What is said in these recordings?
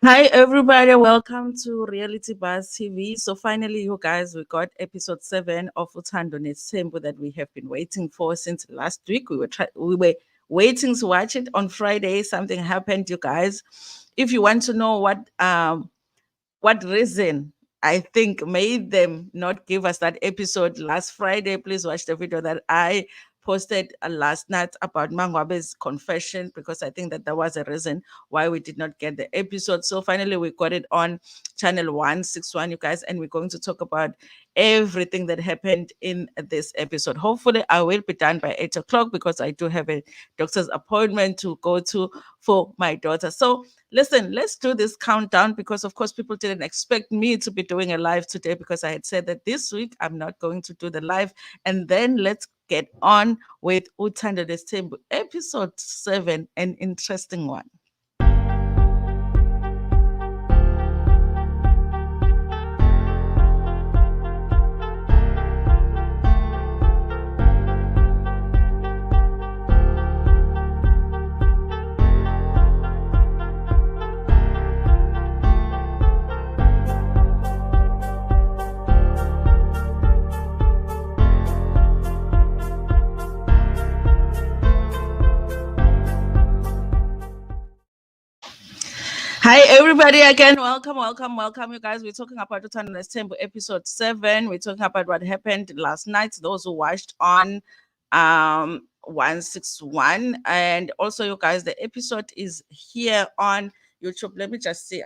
Hi everybody, welcome to Reality Buzz TV. So finally, you guys, we got episode 7 of Uthando Nesthembu that we have been waiting for since last week. We were waiting to watch it on Friday. Something happened, you guys. If you want to know what reason I think made them not give us that episode last Friday, please watch the video that I posted last night about MaNgwabe's confession, because I think that there was a reason why we did not get the episode. So finally, we got it on channel 161, you guys, and we're going to talk about everything that happened in this episode. Hopefully, I will be done by 8 o'clock because I do have a doctor's appointment to go to for my daughter. So listen, let's do this countdown because, of course, people didn't expect me to be doing a live today because I had said that this week I'm not going to do the live. And then let's get on with Uthando Nesthembu episode 7, an interesting one. Hi, everybody, again. Welcome, you guys. We're talking about Uthando Nesthembu episode 7. We're talking about what happened last night, those who watched on 161. And also, you guys, the episode is here on YouTube. Let me just see.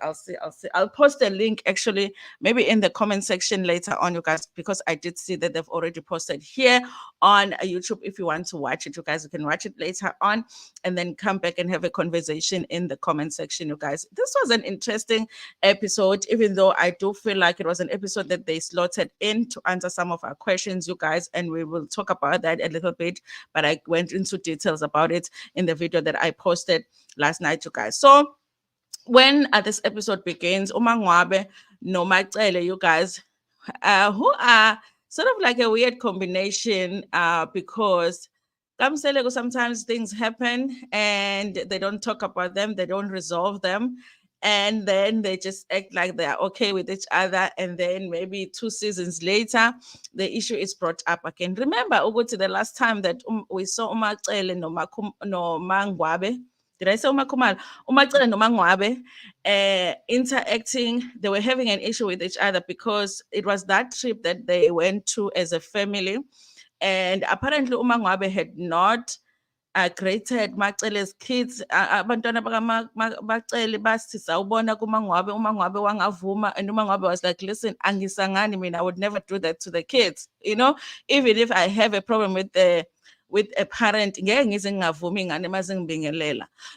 I'll post a link actually, maybe in the comment section later on, you guys, because I did see that they've already posted here on YouTube. If you want to watch it, you guys, you can watch it later on and then come back and have a conversation in the comment section, you guys. This was an interesting episode, even though I do feel like it was an episode that they slotted in to answer some of our questions, you guys, and we will talk about that a little bit, but I went into details about it in the video that I posted last night, you guys. So when this episode begins, MaNgwabe no MaCele, you guys, who are sort of like a weird combination because sometimes things happen and they don't talk about them, they don't resolve them, and then they just act like they're okay with each other, and then maybe 2 seasons later the issue is brought up again. Remember, Uguti, the last time that we saw MaCele no MaNgwabe, did I say MaKhumalo? MaCele no MaNgwabe interacting, they were having an issue with each other because it was that trip that they went to as a family. And apparently MaNgwabe had not created MaCele's kids. Abantwana MaCele bathi sawubona uMaNgwabe wangavuma, and uMaNgwabe was like, listen, angisangani mina, I would never do that to the kids, even if I have a problem with a parent.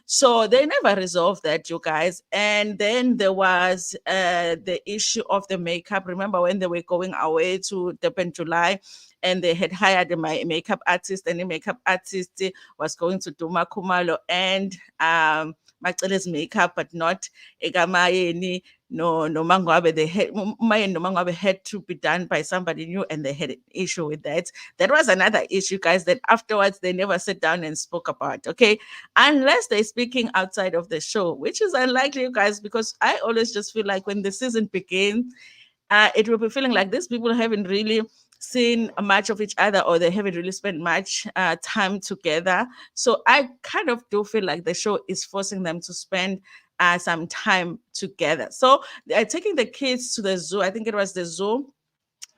So they never resolved that, you guys. And then there was the issue of the makeup. Remember when they were going away to Durban, July, and they had hired a makeup artist, and the makeup artist was going to do MaKhumalo and MaCele's makeup, but not Egamayeni. No, MaNgwabe. They had Umaye no MaNgwabe had to be done by somebody new, and they had an issue with that. That was another issue, guys, that afterwards they never sat down and spoke about. Okay, unless they're speaking outside of the show, which is unlikely, you guys, because I always just feel like when the season begins, it will be feeling like these people haven't really seen much of each other, or they haven't really spent much time together. So I kind of do feel like the show is forcing them to spend some time together. So they're taking the kids to the zoo. I think it was the zoo.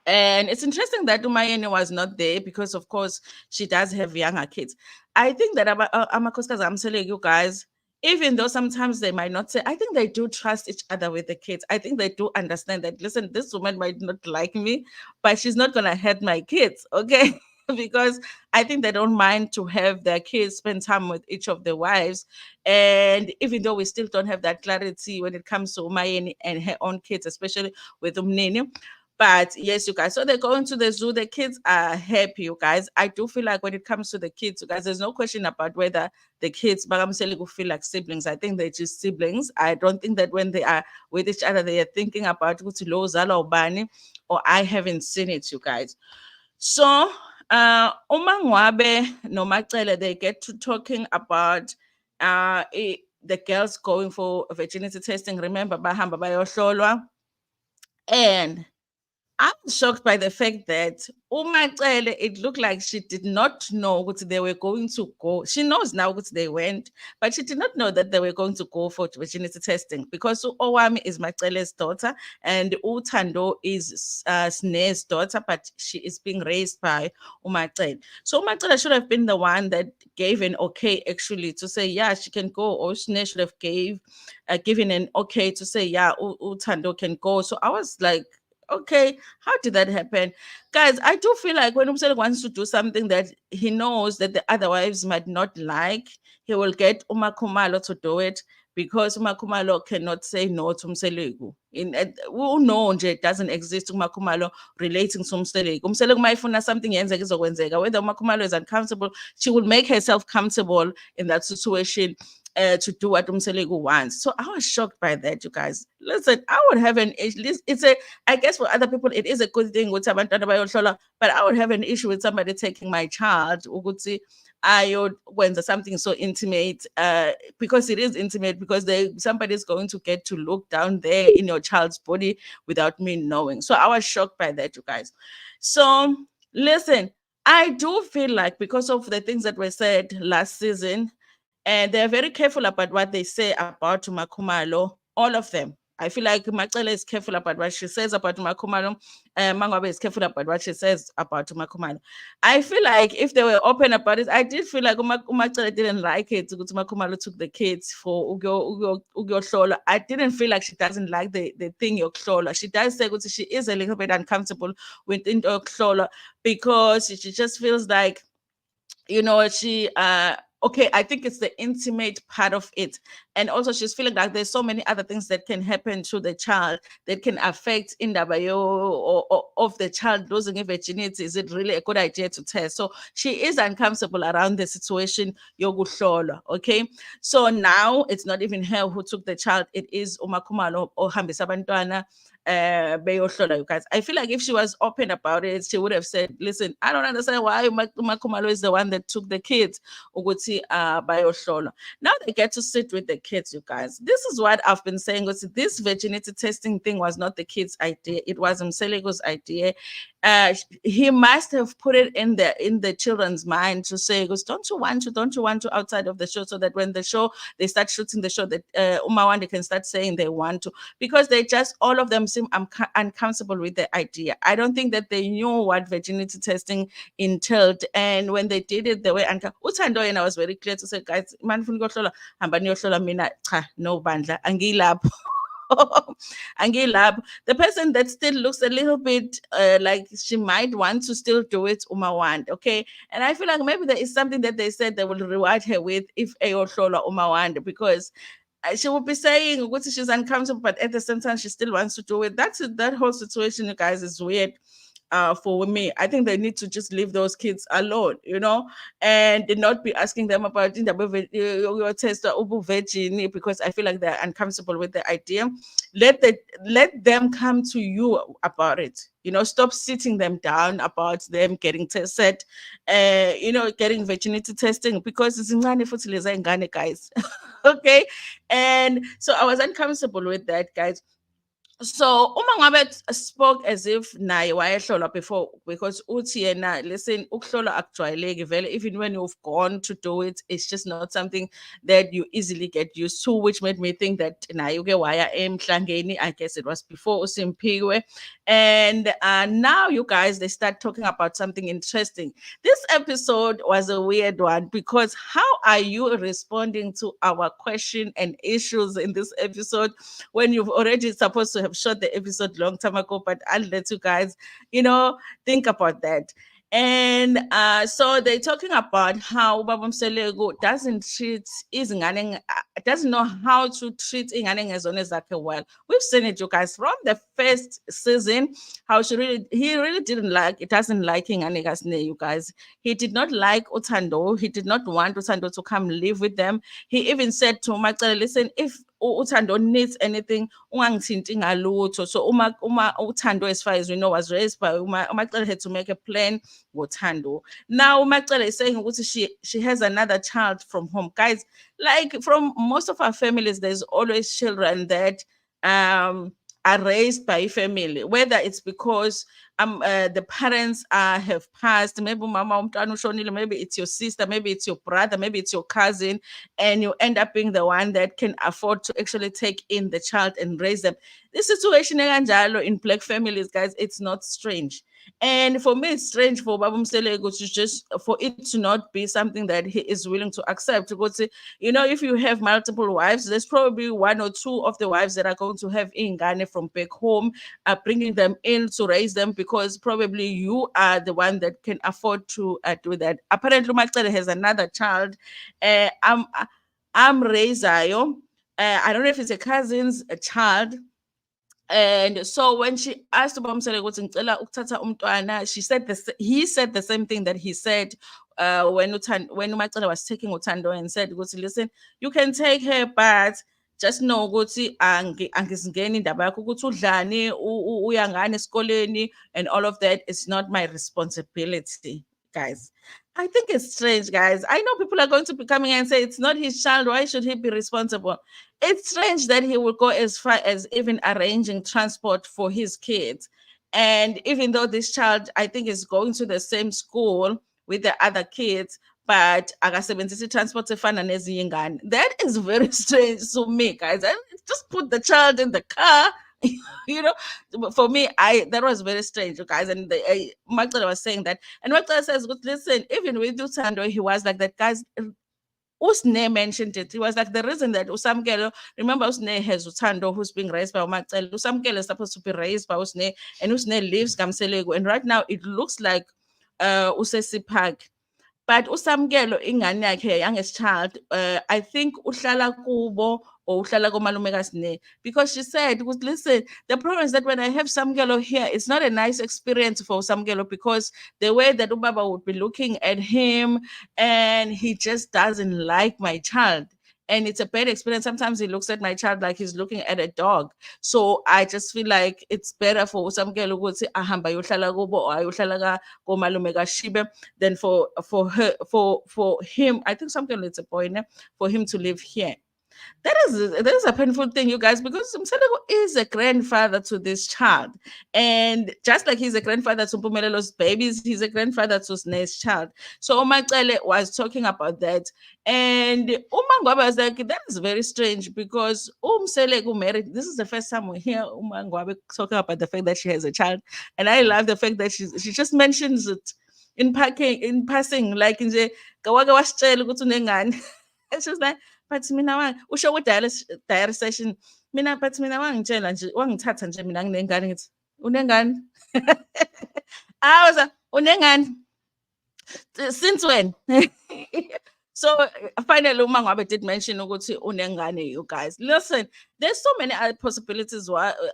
And it's interesting that Umayeni was not there because, of course, she does have younger kids. I think that Amakoskas, I'm telling you guys, even though sometimes they might not say, I think they do trust each other with the kids. I think they do understand that, listen, this woman might not like me, but she's not going to hurt my kids, okay? Because I think they don't mind to have their kids spend time with each of their wives. And even though we still don't have that clarity when it comes to Umayeni and her own kids, especially with Umnini, but yes, you guys. So they're going to the zoo. The kids are happy, you guys. I do feel like when it comes to the kids, you guys, there's no question about whether the kids, Bagamseli, will feel like siblings. I think they're just siblings. I don't think that when they are with each other, they are thinking about Zala or Bani, or I haven't seen it, you guys. So UMaNgwabe no MaCele, they get to talking about the girls going for virginity testing, remember, bahamba bayohlolwa. And I'm shocked by the fact that MaCele, it looked like she did not know what they were going to go. She knows now what they went, but she did not know that they were going to go for virginity testing because Owami is MaCele's daughter and Uthando is Sne's daughter, but she is being raised by MaCele. So MaCele should have been the one that gave an okay actually to say, yeah, she can go, or Sne should have given an okay to say, yeah, Uthando can go. So I was like, okay, how did that happen? Guys, I do feel like when Umsele wants to do something that he knows that the other wives might not like, he will get MaKhumalo to do it because MaKhumalo cannot say no to Umselegu. No, it doesn't exist MaKhumalo relating to Umselegu. Umselegu might find something whether MaKhumalo is uncomfortable, she will make herself comfortable in that situation to do what Umselegu wants. So I was shocked by that, you guys. Listen, I would have an issue. I guess for other people, it is a good thing with abantwana bayoshola, but I would have an issue with somebody taking my child ukuthi ayokwenza something so intimate, because it is intimate, because somebody is going to get to look down there in your child's body without me knowing. So I was shocked by that, you guys. So listen, I do feel like because of the things that were said last season, and they're very careful about what they say about MaKhumalo, all of them. I feel like MaCele is careful about what she says about MaKhumalo. MaNgwabe is careful about what she says about MaKhumalo. I feel like if they were open about it, I did feel like MaCele didn't like it. MaKhumalo took the kids for Ugyo. I didn't feel like she doesn't like the thing Yokshola. She does say she is a little bit uncomfortable with Yokshola because she just feels like, she okay, I think it's the intimate part of it. And also she's feeling like there's so many other things that can happen to the child that can affect indabayo or of the child losing a virginity. Is it really a good idea to test? So she is uncomfortable around the situation yokuhlola. Okay, so now it's not even her who took the child, it is uMaKhumalo ohambisa abantwana you guys. I feel like if she was open about it, she would have said, listen, I don't understand why MaKhumalo is the one that took the kids ukuthi bayohlola. Now they get to sit with the kids, you guys. This is what I've been saying. This virginity testing thing was not the kids' idea, it was Mselego's idea. He must have put it in the children's mind to say, don't you want to outside of the show, so that when the show, they start shooting the show, that Umawande can start saying they want to, because they just, all of them seem uncomfortable with the idea. I don't think that they knew what virginity testing entailed, and when they did it, they were Uthando, and I was very clear to say, guys, man funa ukuyohlola, hamba niyohlola, mina cha, no bandla, angilapho. Angilapho. The person that still looks a little bit like she might want to still do it, Umawande, okay? And I feel like maybe there is something that they said they will reward her with if ayohlola Umawande, because she will be saying what she's uncomfortable, but at the same time she still wants to do it. That whole situation, you guys, is weird. For me, I think they need to just leave those kids alone, and not be asking them about your test or virgin, because I feel like they're uncomfortable with the idea. Let them come to you about it. Stop sitting them down about them getting tested, getting virginity testing, because it's in guys. Okay, and so I was uncomfortable with that, guys. So uMaNgwabe spoke as if naye wayehlolwa before, because uthi yena, listen, ukuhlolwa akujwayeleki vele, even when you've gone to do it, it's just not something that you easily get used to, which made me think that naye uke waya emhlangeni. I guess it was before uSimphiwe. And now you guys, they start talking about something interesting. This episode was a weird one, because how are you responding to our question and issues in this episode when you've already supposed to have shot the episode long time ago? But I'll let you guys, think about that. And so they're talking about how Baba Mselego doesn't know how to treat ingane ngezona zakhe well. We've seen it, you guys, from the first season, how he really doesn't like ingane kasne, you guys. He did not like Uthando. He did not want Uthando to come live with them. He even said to MaCele, listen, if Uthando needs anything, ungangithinti ngalutho. So uma Uthando, as far as we know, was raised by MaCele, had to make a plan ngothando. Now MaCele is saying ukuthi she has another child from home. Guys, like from most of our families, there's always children that are raised by family, whether it's because the parents have passed, maybe mama umntwana ushonile, maybe it's your sister, maybe it's your brother, maybe it's your cousin, and you end up being the one that can afford to actually take in the child and raise them. This situation in black families, guys, it's not strange. And for me, it's strange for Baba MaCele to just for it to not be something that he is willing to accept. Because if you have multiple wives, there's probably one or two of the wives that are going to have ingane from back home, bringing them in to raise them, because probably you are the one that can afford to do that. Apparently, MaCele has another child. I'm Rezayo. I don't know if it's a cousin's a child. And so when she asked uBamsele ukuthi ngicela ukuthatha umntwana, he said the same thing that he said when uMaCele was taking Uthando, and said ukuthi, listen, you can take her, but just know ukuthi angizingeni indaba yakho ukuthi udlani uya ngani esikoleni and all of that is not my responsibility, guys. I think it's strange, guys. I know people are going to be coming and say it's not his child. Why should he be responsible? It's strange that he would go as far as even arranging transport for his kids. And even though this child, I think, is going to the same school with the other kids, but akasebenzisa transport efana nezinye ingane. That is very strange to me, guys. And just put the child in the car. For me, that was very strange, you guys. And MaCele was saying that, and MaCele says, listen, even with Uthando, he was like that, guys. Usne mentioned it. He was like, the reason that Usamkelo, remember Usne has Uthando, who's being raised by MaCele. Usamkelo is supposed to be raised by Usne, and Usne lives Kamselego. And right now it looks like Usesi Park. But uSamkelo ingane yakhe, youngest child, I think uhlala kubo or uhlala komalume kaSne, because she said, listen, the problem is that when I have Samkelo here, it's not a nice experience for Samkelo, because the way that Ubaba would be looking at him, and he just doesn't like my child. And it's a bad experience. Sometimes he looks at my child like he's looking at a dog. So I just feel like it's better for Usamkelo ukuthi ahamba yohlala kubo or ayohlala komalume kaShibe than for him. I think something it's a point for him to live here. That is a painful thing, you guys, because Mseleko is a grandfather to this child. And just like he's a grandfather to Mpumelo's babies, he's a grandfather to Sne's child. So MaCele was talking about that. And MaNgwabe was like, that is very strange, because Mseleko married. This is the first time we hear MaNgwabe talking about the fact that she has a child. And I love the fact that she just mentions it in passing, like in the kawake wasitshela ukuthi unengane. It's just like, but mina usho ku-diary session, mina but mina wangitshela nje, wangithatha nje mina nginengane, ngithi unengane. I was like, unengane since when? So finally MaNgwabe did mention ukuthi unengane, you guys. Listen, there's so many other possibilities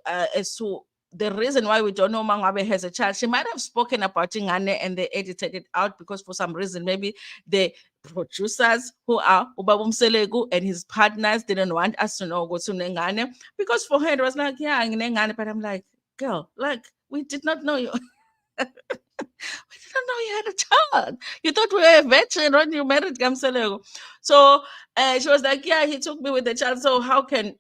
as to the reason why we don't know MaNgwabe has a child. She might have spoken about ingane and they edited it out because for some reason maybe the producers who are Ubaba MaCele and his partners didn't want us to know ukuthi unengane, because for her it was like, yeah, nginengane, but I'm like, girl, like, we did not know you. We didn't know you had a child. You thought we were a veteran when you married Kamselego. So she was like, yeah, he took me with the child. So how can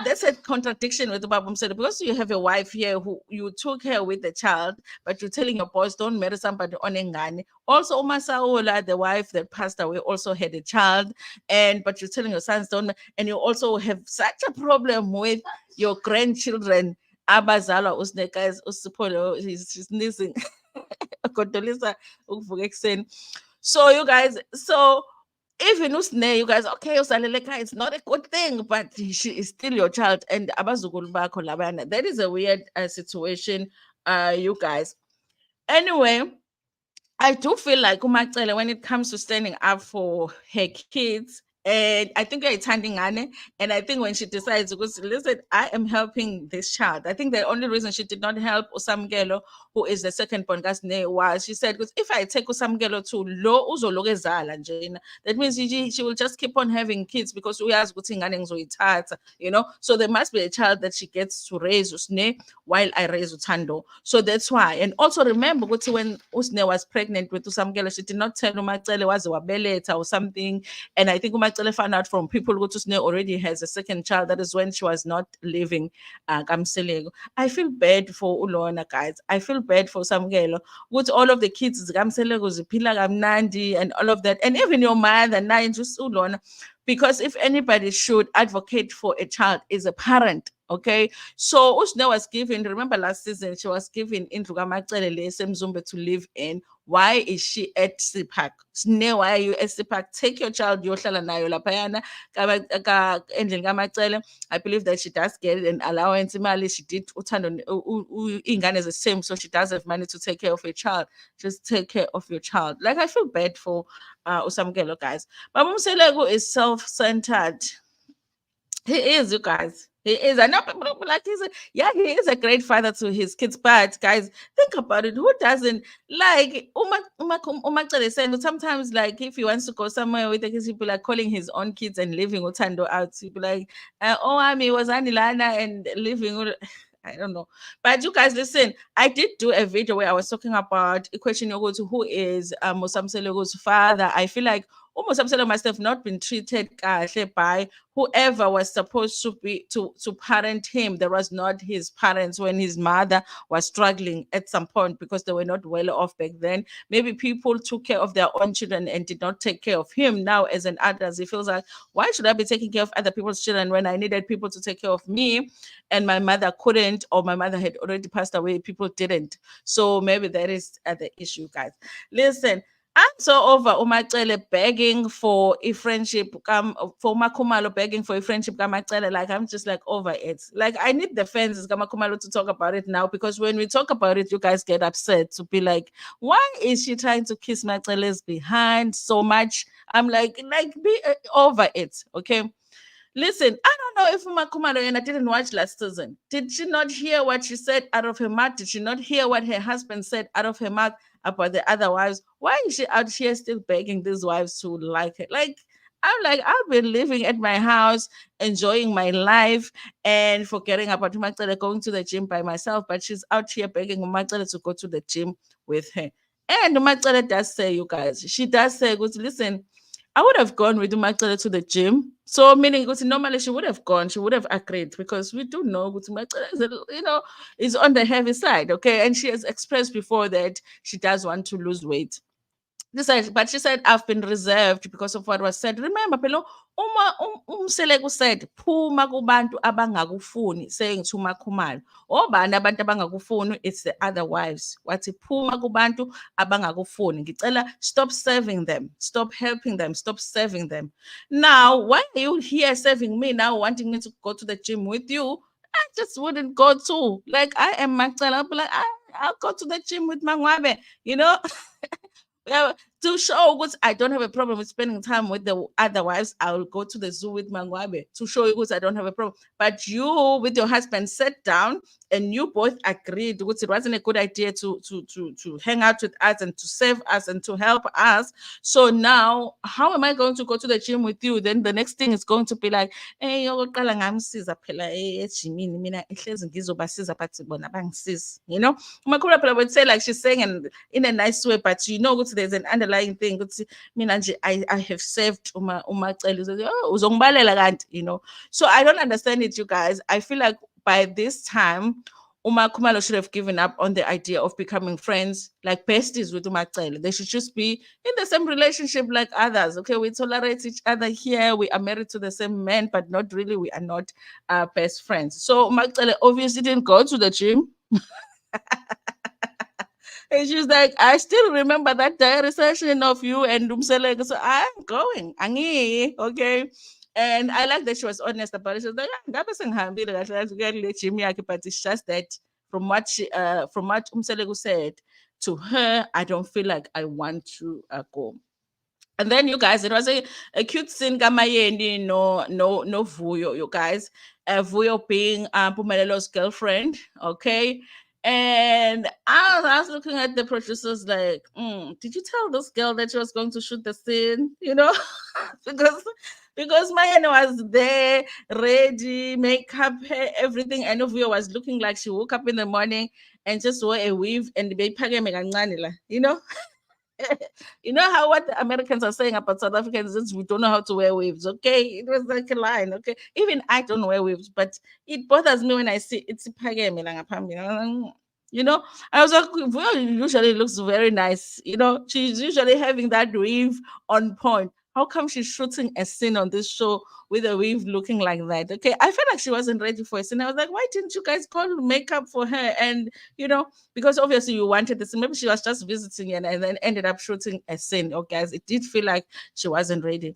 that's a contradiction with Baba MaCele, because you have a wife here who you took her with the child, but you're telling your boys don't marry somebody on engane. Also, Umasaola, the wife that passed away, also had a child, but you're telling your sons don't, and you also have such a problem with your grandchildren. Abazalwa usne, guys, usipho he's sneezing. So you guys, so even Usne, you guys, okay, Usaleleka, it's not a good thing, but she is still your child, and abazukulu bakho labana. That is a weird situation, you guys. Anyway, I do feel like MaCele, when it comes to standing up for her kids And I think it's handing Anne. And I think when she decides, because listen, I am helping this child. I think the only reason she did not help Usamgelo, who is the second born, was she said, because if I take Usamgelo to lo uzologezala njena, that means she will just keep on having kids because we ask so there must be a child that she gets to raise Usne while I raise Uthando. So that's why. And also remember, when Usne was pregnant with Usamgelo, she did not tell MaCele was wabeletha or something. And I think MaCele found out from people who just already has a second child. That is when she was not living. I feel bad for Ulona, guys. I feel bad for Samgelo. With all of the kids, Gamselego, Zipila, Gamnandi, and all of that. And even your mother, Nine, just Ulona. Because if anybody should advocate for a child, is a parent. Okay, so Usne was given. Remember last season, she was given into MaCele Semzumbe to live in. Why is she at CPAC? Why are you at CPAC? Take your child, yohlala nayo laphayana endlini kaMaCele. I believe that she does get an allowance. Imali, she did uthando ingane is the same, so she does have money to take care of her child. Just take care of your child. Like, I feel bad for Usamgelo, guys. But MaCele is self-centered. He is, you guys. He is. I know people don't like he is a great father to his kids. But guys, think about it. Who doesn't like Umacele saying sometimes, like, if he wants to go somewhere with the kids, he'll be like calling his own kids and leaving Uthando out. He'll be like, oh, I mean, was Anilana and leaving. I don't know. But you guys, listen, I did do a video where I was talking about a question to who is Musamselego's father. I feel like Musamsele must have not been treated by whoever was supposed to be to parent him. There was not his parents when his mother was struggling at some point because they were not well off back then. Maybe people took care of their own children and did not take care of him. Now as an adult, he feels like, why should I be taking care of other people's children when I needed people to take care of me and my mother couldn't, or my mother had already passed away, people didn't. So maybe that is the issue, guys. Listen, I'm so over MaCele begging for a friendship, for MaKhumalo begging for a friendship, MaCele. Like, I'm just like over it. Like, I need the fans, MaKhumalo, to talk about it now, because when we talk about it, you guys get upset to be like, why is she trying to kiss MaCele's behind so much? I'm like be over it, okay? Listen, I don't know if MaKhumalo and I didn't watch last season. Did she not hear what she said out of her mouth? Did she not hear what her husband said out of her mouth about the other wives? Why is she out here still begging these wives to like her? Like, I'm like, I've been living at my house, enjoying my life, and forgetting about MaCele going to the gym by myself. But she's out here begging MaCele to go to the gym with her. And MaCele does say, you guys, she does say, listen, I would have gone with MaCele to the gym. So meaning, normally she would have gone, she would have agreed, because we do know MaCele is, is on the heavy side, okay? And she has expressed before that she does want to lose weight. But she said, I've been reserved because of what was said. Remember, Pelo, umSeleko said, Phuma kubantu abangakufuni, saying to MaKhumalo. Obani abantu abangakufuni, it's the other wives. Wathi phuma kubantu abangakufuni. Ngicela, stop serving them, stop helping them, stop serving them. Now, why are you here serving me now, wanting me to go to the gym with you? I just wouldn't go too. Like, I am MaCele. I'll be like, I'll go to the gym with MaNgwabe, you know? Yeah, to show what I don't have a problem with spending time with the other wives. I will go to the zoo with MaNgwabe to show you what I don't have a problem. But you with your husband sat down and you both agreed which it wasn't a good idea to hang out with us and to save us and to help us. So now how am I going to go to the gym with you? Then the next thing is going to be like, hey, okokuqala ngamsiza phela ejimini mina ehlezi ngizobasiza but bona bangisiza, you know. Umakhulu phela would say, like she's saying in a nice way, but you know there's an underlying thing. I have saved MaCele. Oh, uzongibalela kanti, you know. So I don't understand it, you guys. I feel like by this time MaKhumalo should have given up on the idea of becoming friends, like besties with MaCele. They should just be in the same relationship like others. Okay, we tolerate each other here. We are married to the same man, but not really. We are not best friends. So MaCele obviously didn't go to the gym. And she's like, I still remember that diary session of you and Umseleko. So I'm going. Angi, okay. And I like that she was honest about it. She was like, ngabe sengihambile kahle kahle kule gym yakhe, but it's just that from what Umseleko said to her, I don't feel like I want to go. And then you guys, it was a cute scene kaMayeni no Vuyo, you guys. Vuyo being Pumelelo's girlfriend, okay? And I was looking at the producers like, did you tell this girl that she was going to shoot the scene? You know, because Mayeni was there, ready, makeup, hair, everything. And Vuyo was looking like she woke up in the morning and just wore a weave and the you know. You know how what the Americans are saying about South Africans is we don't know how to wear waves. Okay, it was like a line. Okay, even I don't wear waves, but it bothers me when I see it's phakeme la ngaphambili. You know, I was like, well, usually looks very nice. You know, she's usually having that weave on point. How come she's shooting a scene on this show with a weave looking like that? Okay, I felt like she wasn't ready for a scene. I was like, why didn't you guys call makeup for her? And you know, because obviously you wanted this. Maybe she was just visiting and then ended up shooting a scene. Okay, guys, it did feel like she wasn't ready.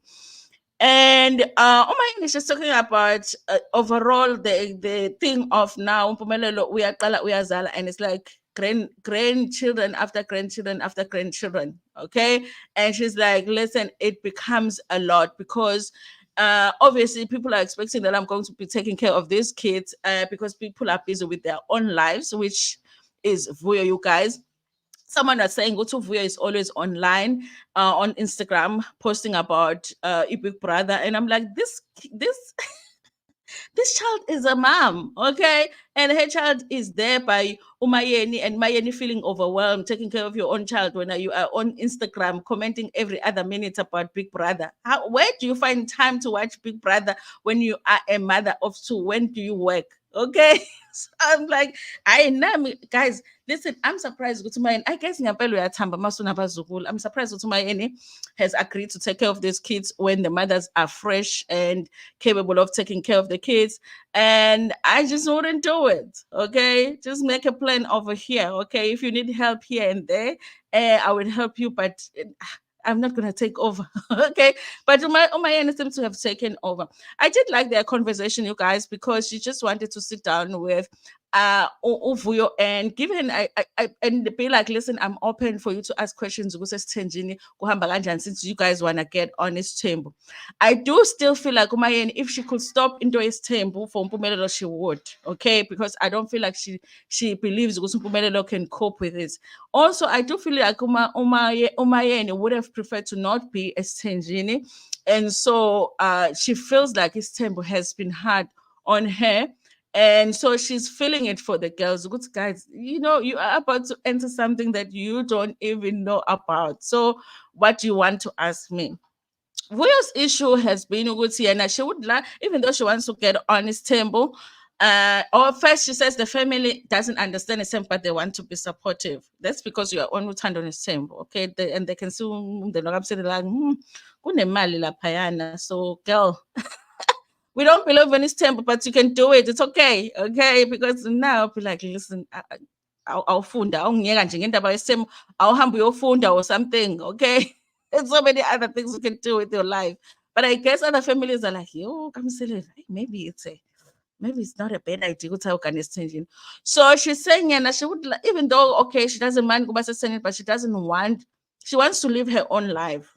And oh my goodness, just talking about overall the thing of now, Mpumelelo, uyaqala, uyazala, and it's like grandchildren after grandchildren after grandchildren. Okay, and she's like, listen, it becomes a lot because obviously people are expecting that I'm going to be taking care of these kids because people are busy with their own lives, which is Vuyo, you guys. Someone was saying Vuyo is always online on Instagram posting about Big Brother, and I'm like, this child is a mom, okay? And her child is there by Umayeni, and Mayeni feeling overwhelmed, taking care of your own child when you are on Instagram commenting every other minute about Big Brother. Where do you find time to watch Big Brother when you are a mother of two? When do you work? Okay. So I'm like, I know, guys. Listen, I'm surprised. I guess I'm surprised Mayeni has agreed to take care of these kids when the mothers are fresh and capable of taking care of the kids. And I just wouldn't do it. Okay. Just make a plan over here. Okay. If you need help here and there, I will help you, but I'm not going to take over. Okay. But Umayeni seems to have taken over. I did like their conversation, you guys, because she just wanted to sit down with Uvuyo and give him and be like, listen, I'm open for you to ask questions since you guys want to get honest tempo. I do still feel like Umayeni, if she could stop into his tempo for Mpumelelo, she would. Okay, because I don't feel like she believes Mpumelelo can cope with it. Also, I do feel like Umayeni would have preferred to not be a Stenjini, and so she feels like his tempo has been hard on her. And so she's feeling it for the girls. Good guys, you know, you are about to enter something that you don't even know about. So, what do you want to ask me? Vuyo's issue has been ukuthi and she would like, even though she wants to get on his table, or first she says the family doesn't understand the same, but they want to be supportive. That's because you are on Uthando Nesthembu, okay? And they can see the Nogam like, kunemali laphayana. So, girl, we don't believe in his temper, but you can do it. It's okay, okay? Because now I'll be like, listen, awufunda awungiyeka nje ngendaba yesimo awuhambe uyofunda or something, okay? There's so many other things you can do with your life. But I guess other families are like, yo, maybe it's not a bad idea ukuthi ayogana changing. So she's saying, and she would, even though, okay, she doesn't mind kuba sesendlini, but she wants to live her own life,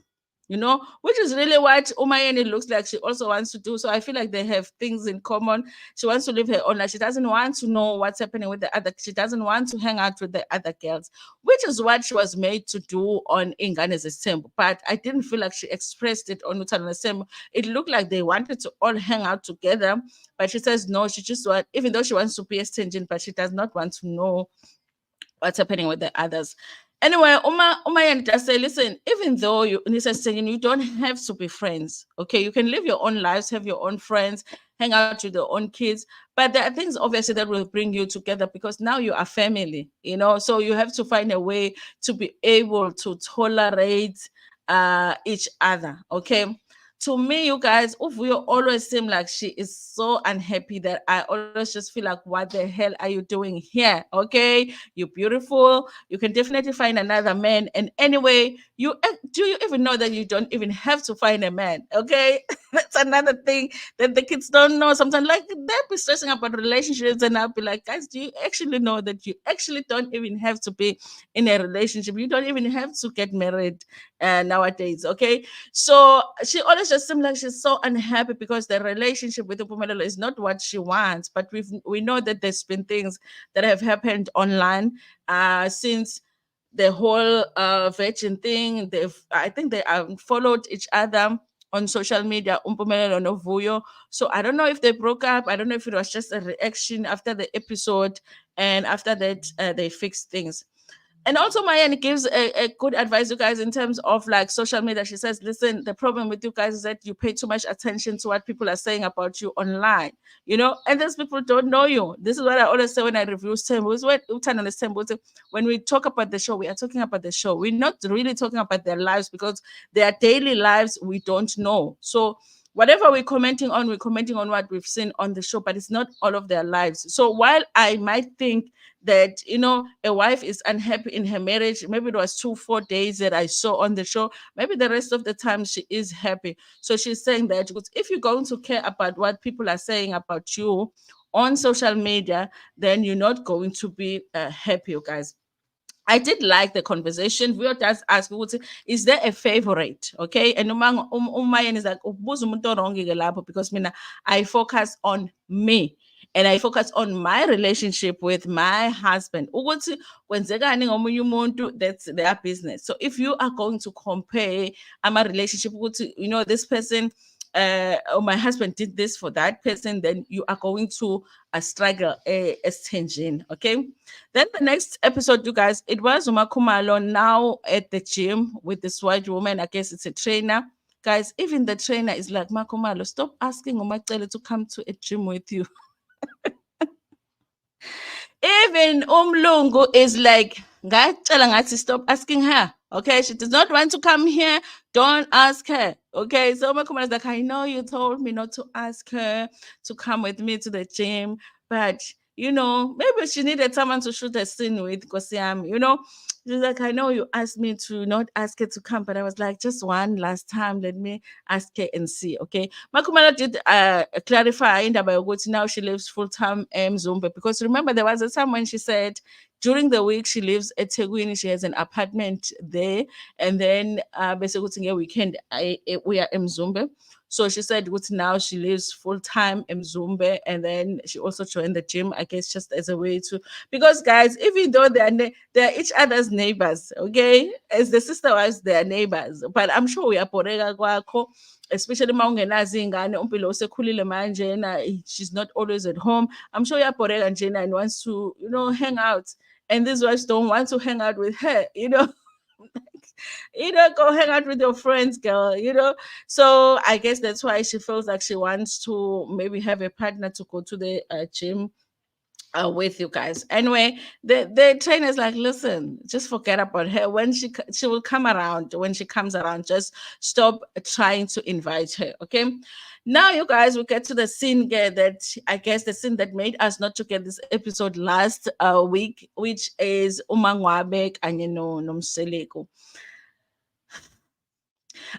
you know, which is really what Umayeni looks like she also wants to do. So I feel like they have things in common. She wants to live her own life. She doesn't want to know what's happening with the other. She doesn't want to hang out with the other girls, which is what she was made to do on Ingane Nesthembu. But I didn't feel like she expressed it on Uthando Nesthembu. It looked like they wanted to all hang out together, but she says no. She just wants, even though she wants to be a stingent, but she does not want to know what's happening with the others. Anyway, Umayeni just say, listen, even though you don't have to be friends. Okay, you can live your own lives, have your own friends, hang out with your own kids. But there are things obviously that will bring you together because now you are family, you know. So you have to find a way to be able to tolerate each other. Okay. To me, you guys, Uvuyo always seem like she is so unhappy that I always just feel like, what the hell are you doing here? Okay, you're beautiful. You can definitely find another man. And anyway, do you even know that you don't even have to find a man? Okay, that's another thing that the kids don't know. Sometimes, like they'll be stressing about relationships, and I'll be like, guys, do you actually know that you actually don't even have to be in a relationship? You don't even have to get married nowadays. Okay, so she always just seems like she's so unhappy because the relationship with Upumelelo is not what she wants. But we know that there's been things that have happened online since the whole virgin thing. I think they followed each other on social media, Umpumelelo Novuyo. So I don't know if they broke up. I don't know if it was just a reaction after the episode, and after that they fixed things. And also Mayan gives a good advice, you guys, in terms of like social media. She says, listen, the problem with you guys is that you pay too much attention to what people are saying about you online, and those people don't know you. This is what I always say when I review Stembu. It's when Uthando Nesthembu, when we talk about the show, we are talking about the show. We're not really talking about their lives, because their daily lives we don't know. So whatever we're commenting on what we've seen on the show, but it's not all of their lives. So while I might think that a wife is unhappy in her marriage, maybe it was 4 days that I saw on the show, maybe the rest of the time she is happy. So she's saying that because if you're going to care about what people are saying about you on social media, then you're not going to be happy, you guys. I did like the conversation. We just ask, is there a favorite? Okay. And Umayan is like, "Ubuza umuntu orongi-ke lapho," because I focus on me. And I focus on my relationship with my husband. Ukuthi kwenzekani ngomunye umuntu, that's their business. So if you are going to compare my relationship, this person, or my husband did this for that person, then you are going to struggle as tension. Okay. Then the next episode, you guys, it was MaKhumalo now at the gym with this white woman. I guess it's a trainer. Guys, even the trainer is like, "MaKhumalo, stop asking MaCele to come to a gym with you." Even Umlungu is like, ngacela ngathi stop asking her. Okay, she does not want to come here. Don't ask her. Okay, so Makuma is like, I know you told me not to ask her to come with me to the gym, but maybe she needed someone to shoot a scene with Kosiam. She's like, I know you asked me to not ask her to come, but I was like, just one last time, let me ask her and see. Okay. Makumala did clarify in the now she lives full time in Zumba, because remember there was a time when she said during the week she lives at Teguini, she has an apartment there, and then basically weekend we are in Zumba. So she said now she lives full time in Zumba, and then she also joined the gym, I guess, just as a way to, because guys, even though they're each other's neighbors, okay, as the sister wives, they're neighbors, but I'm sure we are porega kwakho, especially uma ungenazo iy'ngane, umpilo usekhulile manje, she's not always at home. I'm sure uyaporeka njena and wants to hang out, and these wives don't want to hang out with her. Go hang out with your friends, girl. So I guess that's why she feels like she wants to maybe have a partner to go to the gym with you guys. Anyway, the trainer's like, listen, just forget about her. When she will come around. When she comes around, just stop trying to invite her. Okay. Now, you guys, we get to the scene here that I guess the scene that made us not to get this episode last week, which is MaNgwabe kanye noMaCele.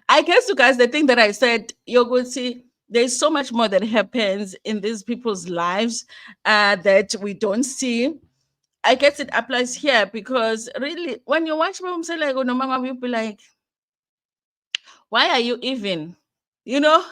I guess, you guys, the thing that I said, you're going to see there's so much more that happens in these people's lives that we don't see. I guess it applies here because really, when you watch MaCele go no mama, you'll be like, why are you even? You know,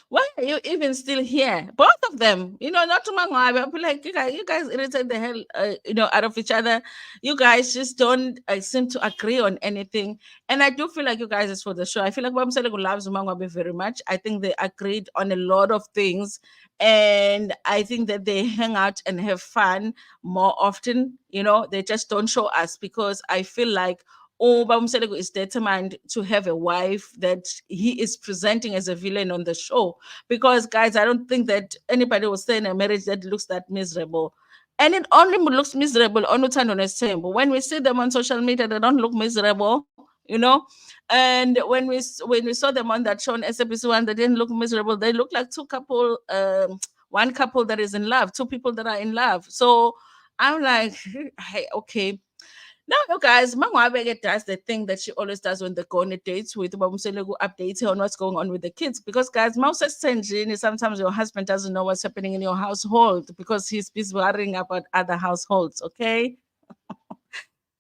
why are you even still here? Both of them, not to Mangwabe. I'll be like, you guys irritate the hell, out of each other. You guys just don't seem to agree on anything. And I do feel like you guys is for the show. I feel like MaCele loves Mangwabe very much. I think they agreed on a lot of things. And I think that they hang out and have fun more often. They just don't show us, because I feel like MaCele is determined to have a wife that he is presenting as a villain on the show. Because, guys, I don't think that anybody will stay in a marriage that looks that miserable. And it only looks miserable on Uthando Nesthembu. When we see them on social media, they don't look miserable. you know. And when we saw them on that show on SABC1, they didn't look miserable. They look like two couple, one couple that is in love, two people that are in love. So I'm like, hey, okay. Now, you guys, MaNgwabe does the thing that she always does when they go on a date with MaMaCele, update her on what's going on with the kids. Because, guys, sometimes your husband doesn't know what's happening in your household because he's busy worrying about other households, okay?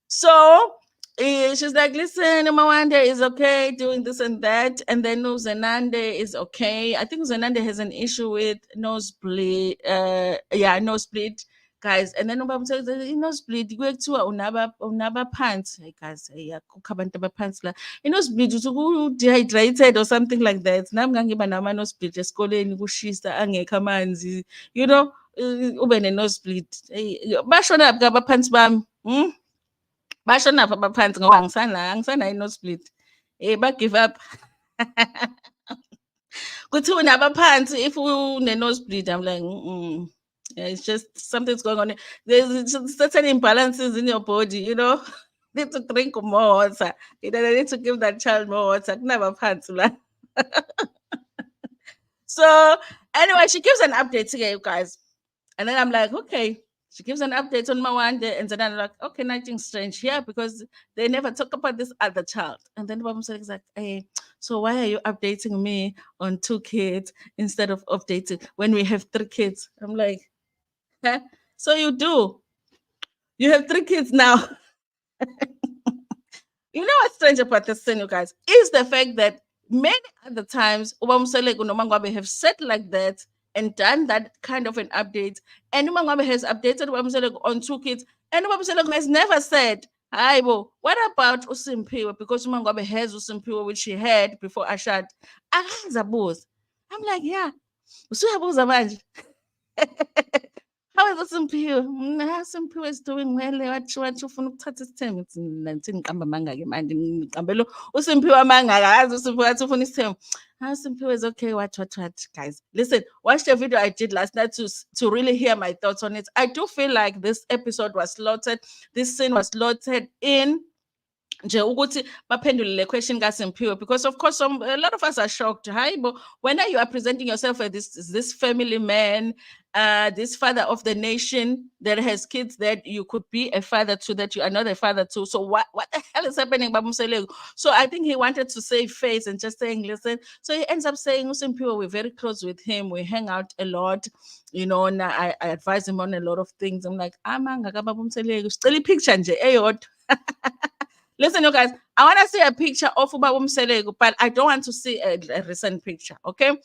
So she's like, listen, Mawande is okay doing this and that. And then Uzenande is okay. I think Uzenande has an issue with nosebleed. Yeah, nosebleed, guys. And then Ubaba says, nosebleed, kuthiwa unaba pants. Hey, guys, yeah, kukabantu pants la. Nosebleed, uthi dehydrated or something like that. Nami ngangiba nama nosebleed esikoleni kushisa angekho amanzi. You know, ube ne-nosebleed. Bashona phi abaphansi bami? Basho napha abaphansi ngoba angisanayo i-nosebleed. Ba-give up. Kuthiwa unabaphansi if une-nosebleed. I'm like, yeah, it's just something's going on. There's certain imbalances in your body, you know. Need to drink more water. You know, they need to give that child more water. Kunabaphansi la. So anyway, she gives an update today, you guys. And then I'm like, okay. She gives an update on Mawande, and then I'm like, okay, nothing strange here because they never talk about this other child. And then Mom says, like, hey, so why are you updating me on 2 kids instead of updating when we have 3 kids? I'm like, huh? So you do. You have 3 kids now. You know what's strange about this thing, you guys, is the fact that many other times MaMaCele and MaNgwabe have said like that and done that kind of an update. And MaNgwabe has updated MaMaCele on 2 kids. And MaMaCele has never said, hi, bo, what about Usimpiwe? Because MaNgwabe has Usimpiwe, which she had before Ashad. I'm like, yeah. Usuyabuza manje. How is uSimphiwe? uSimphiwe is doing well. Wathi ufuna ukuthatha isithembu. Ngithi ngiqamba amanga-ke manje ngiqambe lo uSimphiwe amanga akazi uSimphiwe wathi ufuna isithembu. uSimphiwe is okay. What, guys? Listen, watch the video I did last night to really hear my thoughts on it. I do feel like this episode was slaughtered. This scene was slaughtered in nje ukuthi baphendule le question kaSimphiwe, because of course a lot of us are shocked. Hi, but when you are presenting yourself as this family man, this father of the nation that has kids that you could be a father to, that you are not a father to. So what the hell is happening, MaMaCele? So I think he wanted to save face and just saying, listen. So he ends up saying, uSimphiwe, we're very close with him. We hang out a lot, you know, and I advise him on a lot of things. I'm like, amanga kaBaba still picture nje eyodwa. Listen, you guys, I want to see a picture of MaMaCele, but I don't want to see a recent picture, okay?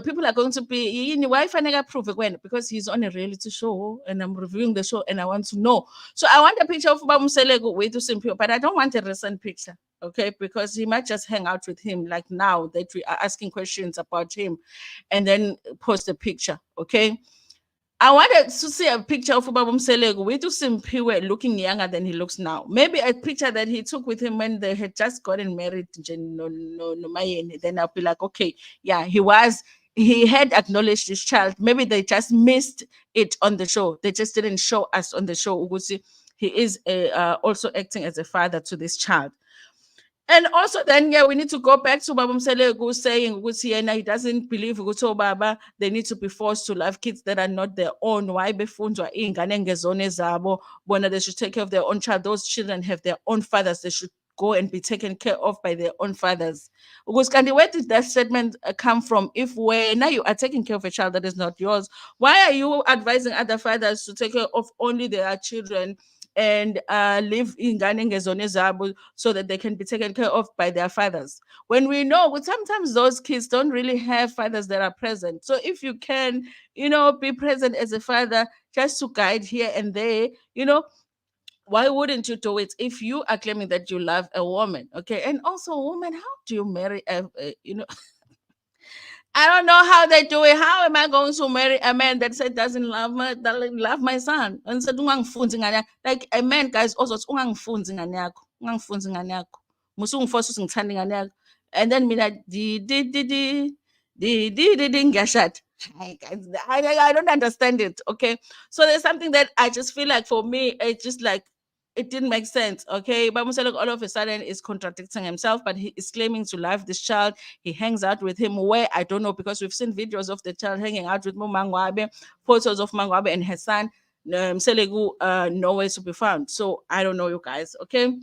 People are going to be, why if I never prove it when? Because he's on a reality show and I'm reviewing the show and I want to know. So I want a picture of MaMaCele way to Simpio, but I don't want a recent picture, okay? Because he might just hang out with him like now that we are asking questions about him and then post a picture, okay? I wanted to see a picture of MaMaCele with Usimpiwe looking younger than he looks now. Maybe a picture that he took with him when they had just gotten married. Then I'll be like, okay, yeah, he had acknowledged his child. Maybe they just missed it on the show. They just didn't show us on the show. He is also acting as a father to this child. And also then, yeah, we need to go back to MaMaCele saying he doesn't believe Baba, they need to be forced to love kids that are not their own. Why befunzwa ingane ngezone zabo? Bona they should take care of their own child. Those children have their own fathers. They should go and be taken care of by their own fathers. Because where did that statement come from? If now you are taking care of a child that is not yours, why are you advising other fathers to take care of only their children and live in ngezone zabo so that they can be taken care of by their fathers? When we know sometimes those kids don't really have fathers that are present. So if you can, be present as a father just to guide here and there, why wouldn't you do it if you are claiming that you love a woman? Okay. And also, woman, how do you marry I don't know how they do it. How am I going to marry a man that said doesn't love my son? And said like a man, guys, also ungangifunzi ngane yakho. Ungangifunzi ngane yakho. Musungiforce ukuthi ngithande ngane yakho. And then mina ngiyashada. I don't understand it. Okay. So there's something that I just feel like for me, it's just like it didn't make sense. Okay, but MaCele all of a sudden is contradicting himself, but he is claiming to love this child. He hangs out with him where I don't know, because we've seen videos of the child hanging out with MaNgwabe, photos of MaNgwabe and her son. MaCele nowhere to be found. So I don't know, you guys. Okay,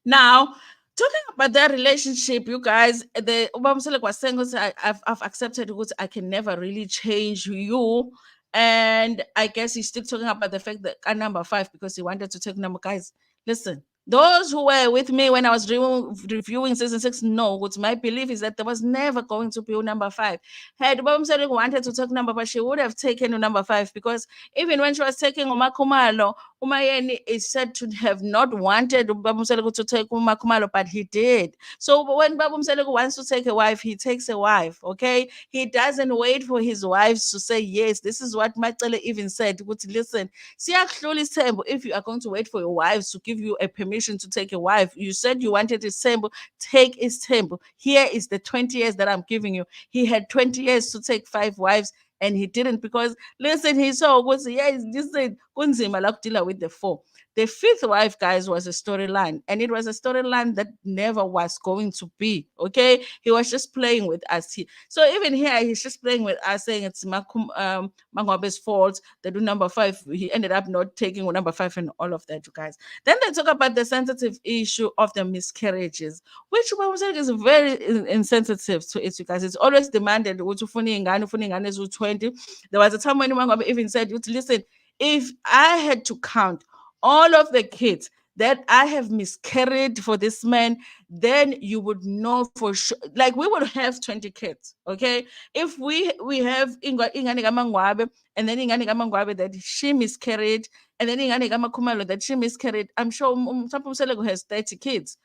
now, talking about their relationship, you guys, the Ubamsele was saying, ukuthi, I've accepted ukuthi I can never really change you. And I guess he's still talking about the fact that number five, because he wanted to take number. Guys, listen, those who were with me when I was reviewing season six know what my belief is that there was never going to be a number five. Had Ubamsele wanted to take number five, she would have taken a number five, because even when she was taking MaKhumalo, Umayeni is said to have not wanted Babu Mseleku to take MaKhumalo, but he did. So when Babu Mseleku wants to take a wife, he takes a wife, okay? He doesn't wait for his wives to say yes. This is what MaCele even said. Listen, if you are going to wait for your wives to give you a permission to take a wife, you said you wanted a temple, take his temple. Here is the 20 years that I'm giving you. He had 20 years to take five wives, and he didn't, because listen, he saw was yes, listen, kunzima la ukudila with the four. The fifth wife, guys, was a storyline, and it was a storyline that never was going to be. Okay, he was just playing with us. So even here, he's just playing with us, saying it's MaNgwabe's fault. They do number five. He ended up not taking number five and all of that, you guys. Then they talk about the sensitive issue of the miscarriages, which I was saying is very insensitive to it, you guys. It's always demanded ukuthi ufuna ingane eziwu-20. There was a time when MaNgwabe even said, listen, if I had to count all of the kids that I have miscarried for this man, then you would know for sure. Like, we would have 20 kids, okay? If we have ingane kaMaNgwabe, and then ingane kaMaNgwabe that she miscarried, and then ingane kaMaKhumalo that she miscarried, I'm sure Mseleku has 30 kids,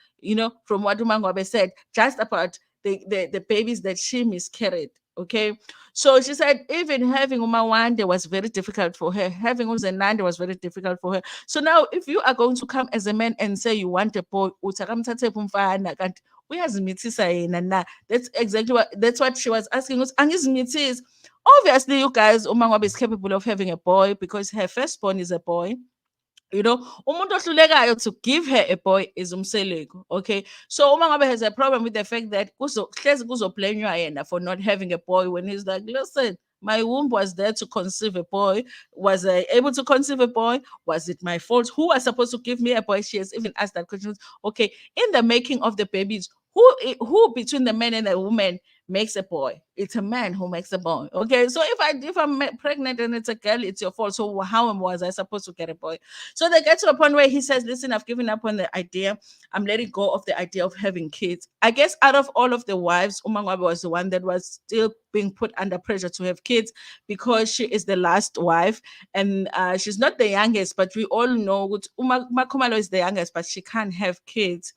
from what MaNgwabe said, just about the babies that she miscarried. Okay, so she said even having Umawande was very difficult for her. Having Uzenande was very difficult for her. So now, if you are going to come as a man and say you want a boy, that's exactly what she was asking us. Obviously, you guys, Umangwabe is capable of having a boy, because her firstborn is a boy. Umuntu ohlulekayo to give her a boy is uMseleku. Okay, so uMangabe has a problem with the fact that kuzoblamewa yena for not having a boy, when he's like, listen, my womb was there to conceive a boy. Was I able to conceive a boy? Was it my fault? Who was supposed to give me a boy? She has even asked that question. Okay, in the making of the babies, who between the man and the woman makes a boy? It's a man who makes a boy. Okay, so if I'm pregnant and it's a girl, it's your fault. So how was I supposed to get a boy? So they get to a point where he says, listen, I've given up on the idea. I'm letting go of the idea of having kids. I guess out of all of the wives, MaNgwabe was the one that was still being put under pressure to have kids, because she is the last wife, and she's not the youngest, but we all know MaKhumalo is the youngest, but she can't have kids.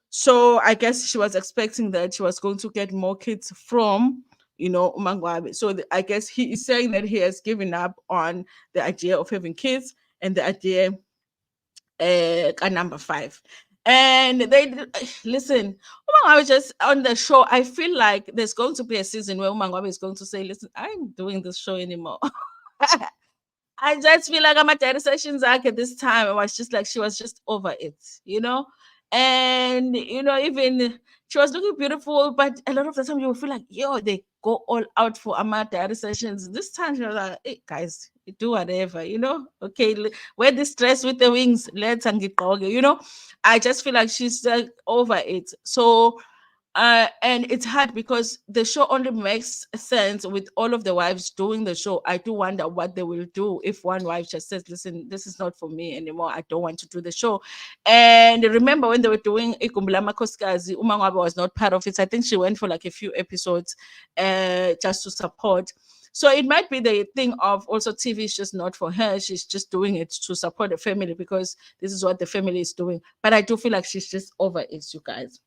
So I guess she was expecting that she was going to get more kids from, MaNgwabe. So I guess he is saying that he has given up on the idea of having kids, and the idea number five. And they listen. Umangwabe just on the show. I feel like there's going to be a season where Umangwabe is going to say, "Listen, I'm doing this show anymore." I just feel like I'm at the sessions like at this time. I was just like, she was just over it. And even she was looking beautiful, but a lot of the time you will feel like, yo, they go all out for Amata sessions. This time she was like, hey guys, do whatever. Okay, wear this dress with the wings, let's and I just feel like she's over it. So and it's hard because the show only makes sense with all of the wives doing the show. I do wonder what they will do if one wife just says, listen, this is not for me anymore. I don't want to do the show. And remember when they were doing Ikumbula Makoskazi, Umangwabe was not part of it. I think she went for like a few episodes just to support. So it might be the thing of also TV is just not for her. She's just doing it to support the family because this is what the family is doing. But I do feel like she's just over it, you guys.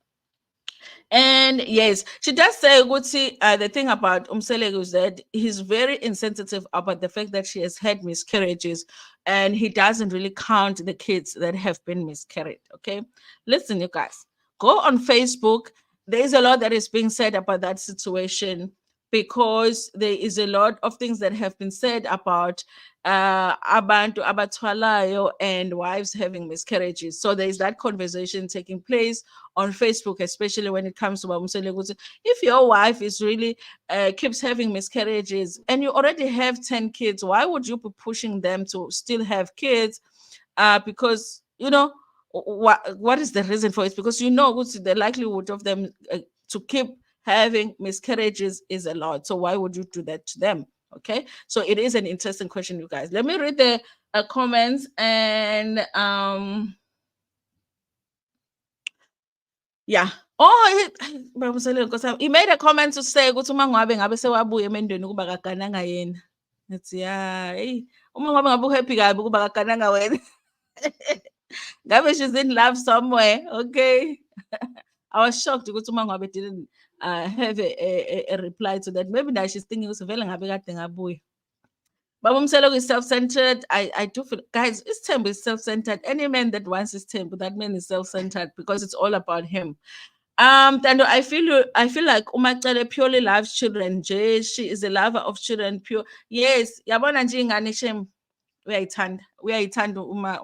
And yes, she does say, Gucci, the thing about Umsele is that he's very insensitive about the fact that she has had miscarriages, and he doesn't really count the kids that have been miscarried. Okay, listen, you guys, go on Facebook. There's a lot that is being said about that situation. because there is a lot of things that have been said about abantu abathwalayo and wives having miscarriages. So there is that conversation taking place on Facebook, especially when it comes to MaMsele. If your wife is really keeps having miscarriages and you already have 10 kids, why would you be pushing them to still have kids? Because what is the reason for it? Because the likelihood of them to keep having miscarriages is a lot. So why would you do that to them? Okay, so it is an interesting question, you guys. Let me read the comments. And yeah. Oh, he made a comment to say ukuthi MaNgwabe ngabe sewabuya emendweni kuba kagananga yena. It's yeah, hey, MaNgwabe ngabe uhappy kabi kuba kagananga wena. Ngabe she's in love somewhere. Okay. I was shocked ukuthi MaNgwabe didn't have a reply to that. Maybe now she's thinking ukuthi vele ngabe kade ngabuya. But MaMsele is self-centered. I do feel, guys, Isthembu is self-centered. Any man that wants Isthembu, that man is self-centered because it's all about him. Tando, I feel like MaCele purely loves children. Jay, she is a lover of children. Pure, yes. Yabona nje ingane shem uyayithanda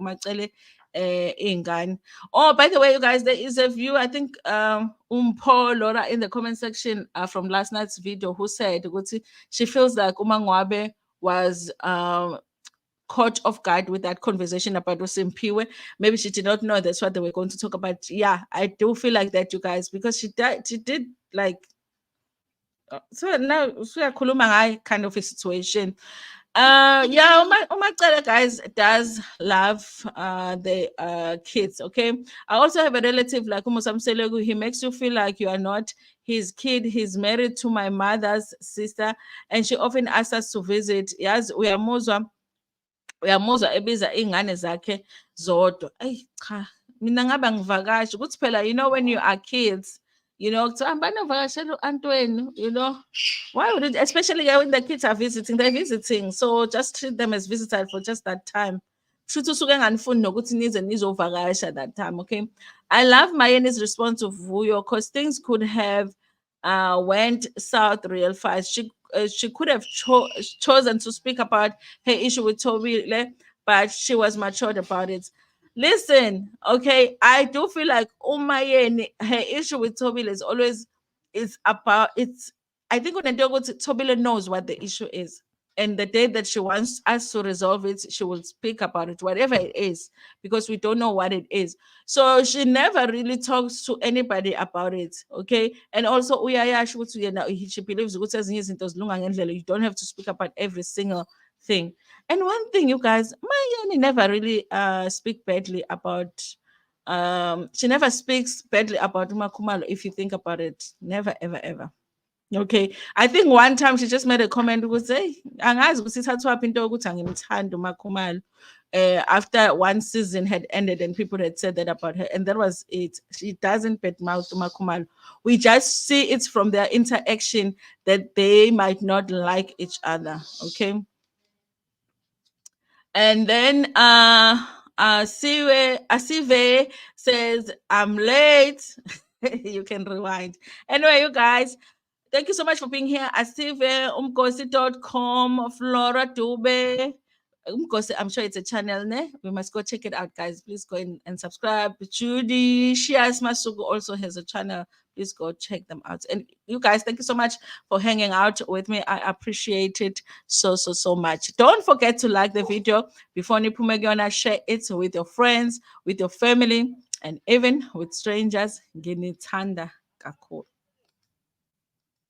MaCele ingane. Oh, by the way, you guys, there is a view, I think Paul Laura in the comment section from last night's video who said she feels like MaNgwabe was caught off guard with that conversation about Usimpiwe. Maybe she did not know that's what they were going to talk about. Yeah, I do feel like that, you guys, because she did like so now kind of a situation. Yeah, MaCele, guys, does love the kids. Okay, I also have a relative like MaMsele. He makes you feel like you are not his kid. He's married to my mother's sister, and she often asks us to visit. Yes, uyamuzwa ebiza iy'ngane zakhe zodwa. Eyi cha, mina ngabe angivakashi ukuthi phela, when you are kids, kuthiwa hambani nivakashele u-anti wenu, why would it, especially when the kids are visiting, they're visiting, so just treat them as visitors for just that time. Kushuthi usuke enganifuni nokuthi nize nizovakasha that time. Okay, I love Mayeni's response to Vuyo because things could have went south real fast. She could have chosen to speak about her issue with Toby, but she was matured about it. Listen, okay, I do feel like Umayeni, her issue with Toby is always about it's. I think when Toby knows what the issue is. And the day that she wants us to resolve it, she will speak about it, whatever it is, because we don't know what it is. So she never really talks to anybody about it. Okay. And also, she believes you don't have to speak about every single thing. And one thing, you guys, Mayeni never really speak badly about she never speaks badly about MaKhumalo if you think about it. Never, ever, ever. Okay, I think one time she just made a comment ukuthi hey, angazi ukuthi ithathwa into yokuthi angimthandi uMaKhumalo after one season had ended and people had said that about her, and that was it. She doesn't badmouth uMaKhumalo. We just see it from their interaction that they might not like each other. Okay, and then Asive says I'm late. You can rewind. Anyway, you guys, thank you so much for being here. Asive, umgosi.com, Flora Dube. Umgosi, I'm sure it's a channel, ne? We must go check it out, guys. Please go in and subscribe. Judy Shias Masugu also has a channel. Please go check them out. And you guys, thank you so much for hanging out with me. I appreciate it so much. Don't forget to like the video before Nipumegona. Share it with your friends, with your family, and even with strangers. Nginithanda kakhulu.